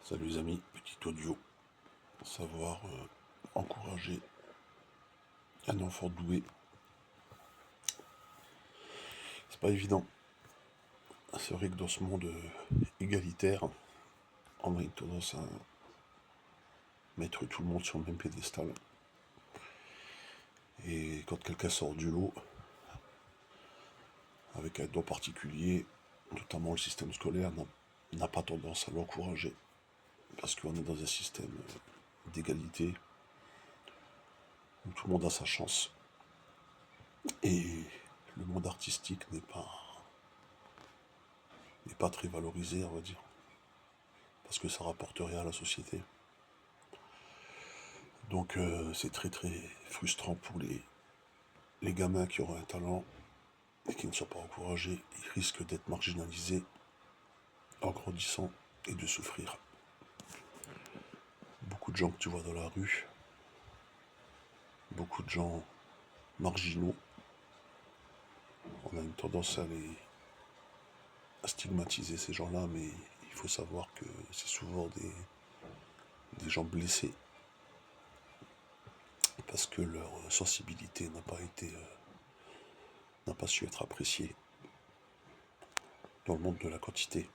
Salut les amis, petit audio. Savoir encourager un enfant doué, c'est pas évident. C'est vrai que dans ce monde égalitaire, on a une tendance à mettre tout le monde sur le même piédestal. Et quand quelqu'un sort du lot, avec un don particulier, notamment le système scolaire, n'a pas tendance à l'encourager. Parce qu'on est dans un système d'égalité où tout le monde a sa chance. Et le monde artistique n'est pas très valorisé, on va dire, parce que ça rapporte rien à la société. Donc c'est très très frustrant pour les gamins qui auront un talent et qui ne sont pas encouragés. Ils risquent d'être marginalisés en grandissant et de souffrir. Beaucoup de gens que tu vois dans la rue, beaucoup de gens marginaux, on a une tendance à stigmatiser ces gens-là, mais il faut savoir que c'est souvent des gens blessés parce que leur sensibilité n'a pas su être appréciée dans le monde de la quantité.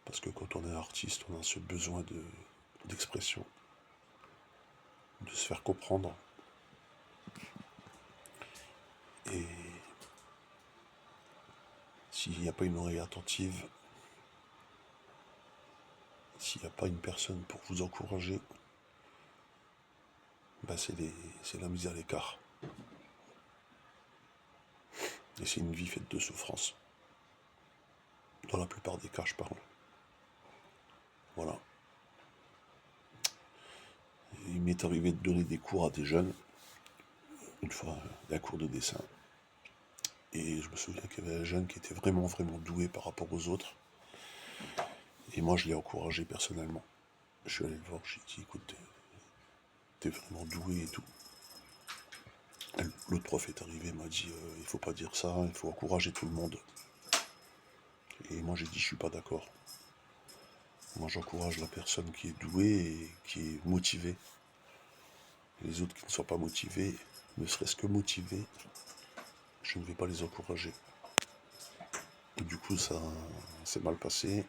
Parce que quand on est artiste, on a ce besoin d'expression, de se faire comprendre. Et s'il n'y a pas une oreille attentive, s'il n'y a pas une personne pour vous encourager, ben c'est la mise à l'écart. Et c'est une vie faite de souffrance. Dans la plupart des cas, je parle. Voilà. Et il m'est arrivé de donner des cours à des jeunes, une fois, un cours de dessin. Et je me souviens qu'il y avait un jeune qui était vraiment, vraiment doué par rapport aux autres. Et moi, je l'ai encouragé personnellement. Je suis allé le voir, j'ai dit, écoute, t'es vraiment doué et tout. L'autre prof est arrivé, m'a dit, il faut pas dire ça, il faut encourager tout le monde. Et moi, j'ai dit, je suis pas d'accord. Moi, j'encourage la personne qui est douée et qui est motivée. Les autres qui ne sont pas motivés, ne serait-ce que motivés, je ne vais pas les encourager. Et du coup, ça s'est mal passé.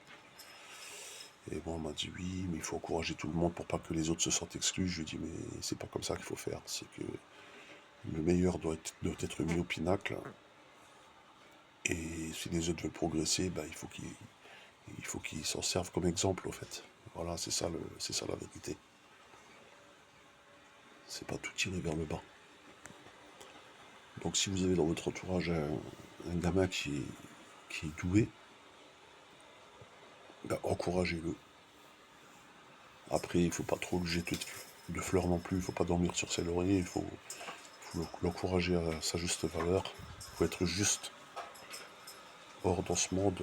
Et moi, on m'a dit oui, mais il faut encourager tout le monde pour pas que les autres se sentent exclus. Je lui ai dit, mais c'est pas comme ça qu'il faut faire. C'est que le meilleur doit être mis au pinacle. Et si les autres veulent progresser, bah, il faut qu'ils s'en servent comme exemple, en fait. Voilà, c'est ça la vérité. C'est pas tout tirer vers le bas. Donc si vous avez dans votre entourage un gamin qui est doué, bah, encouragez-le. Après, il ne faut pas trop le jeter de fleurs non plus, il ne faut pas dormir sur ses lauriers, il faut l'encourager à sa juste valeur. Il faut être juste. Or, dans ce monde,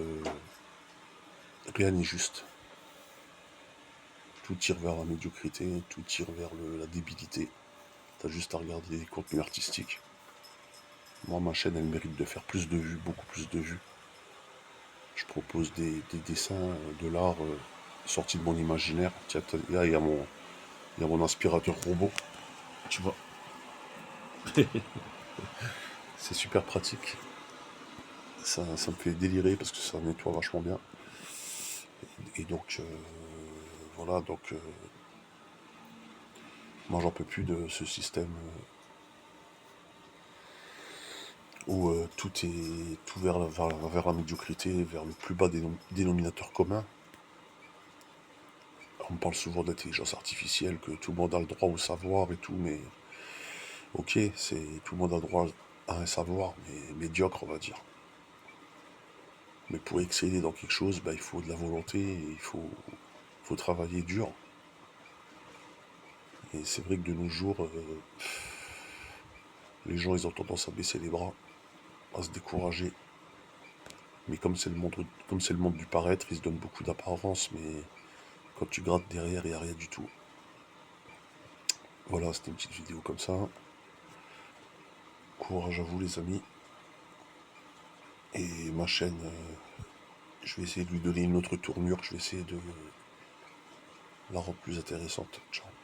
rien n'est juste. Tout tire vers la médiocrité, tout tire vers la débilité. T'as juste à regarder les contenus artistiques. Moi, ma chaîne, elle mérite de faire plus de vues, beaucoup plus de vues. Je propose des dessins, de l'art sorti de mon imaginaire. Tiens, là, il y a mon aspirateur robot, tu vois. C'est super pratique. Ça me fait délirer parce que ça nettoie vachement bien. Et donc, voilà, donc, moi, j'en peux plus de ce système où tout vers la médiocrité, vers le plus bas dénominateur commun. On parle souvent d'intelligence artificielle, que tout le monde a le droit au savoir et tout, mais ok, tout le monde a le droit à un savoir, mais médiocre, on va dire. Mais pour exceller dans quelque chose, bah, il faut de la volonté, et il faut travailler dur. Et c'est vrai que de nos jours, les gens ils ont tendance à baisser les bras, à se décourager. Mais comme c'est le monde du paraître, ils se donnent beaucoup d'apparence, mais quand tu grattes derrière, il n'y a rien du tout. Voilà, c'était une petite vidéo comme ça. Courage à vous les amis. Et ma chaîne Je vais essayer de lui donner une autre tournure, je vais essayer de la rendre plus intéressante. Ciao.